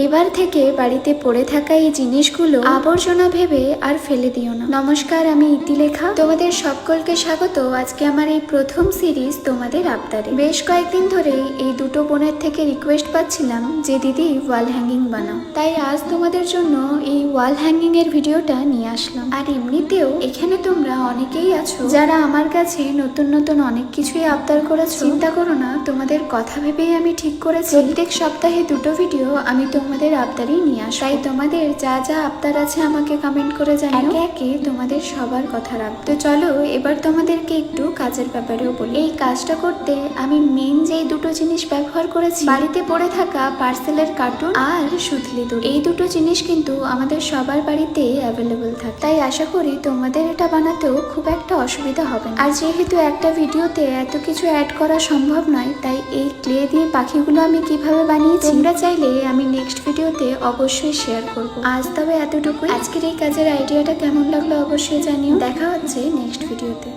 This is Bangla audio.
এবার থেকে বাড়িতে পড়ে থাকা এই জিনিসগুলো আবর্জনা ভেবে আর ফেলে দিও না। নমস্কার, আমি ইতিলেখা। তোমাদের সকলকে স্বাগত আজকে আমার এই প্রথম সিরিজ তোমাদের আবদারে। বেশ কয়েকদিন ধরে এই দুটো বোনের থেকে রিকোয়েস্ট পাচ্ছিলাম যে দিদি ওয়াল হ্যাঙ্গিং বানাও, তাই আজ তোমাদের জন্য এই ওয়াল হ্যাঙ্গিং এর ভিডিওটা নিয়ে আসলাম। আর এমনিতেও এখানে তোমরা অনেকেই আছো যারা আমার কাছে নতুন নতুন অনেক কিছুই আবদার করেছো। চিন্তা করো না, তোমাদের কথা ভেবেই আমি ঠিক করেছি প্রত্যেক সপ্তাহে দুটো ভিডিও আমি তোমাদের আবদারই নিয়ে আসি। তাই তোমাদের যা যা আবদার আছে আমাকে কমেন্ট করে জানিও, একে একে তোমাদের সবার কথা রাখবো। তো চলো এবার তোমাদেরকে একটু কাজের ব্যাপারেও বলি। এই কাজটা করতে আমি মেন যেই দুটো জিনিস ব্যবহার করেছি, বাড়িতে পড়ে থাকা পার্সেলের কার্টুন আর সুতলি দড়ি। এই দুটো জিনিস কিন্তু আমাদের সবার বাড়িতে অ্যাভেলেবল থাকে, তাই আশা করি তোমাদের এটা বানাতেও খুব একটা অসুবিধা হবে না। আর যেহেতু একটা ভিডিওতে এত কিছু অ্যাড করা সম্ভব নয়, তাই এই ক্লে দিয়ে পাখিগুলো আমি কিভাবে বানিয়েছি তোমরা চাইলে আমি নেক্সট ভিডিওতে অবশ্যই শেয়ার করব। আজ তবে এতটুকুই। আজকের এই কাজের আইডিয়াটা কেমন লাগলো অবশ্যই জানিও। দেখা হচ্ছে নেক্সট ভিডিওতে।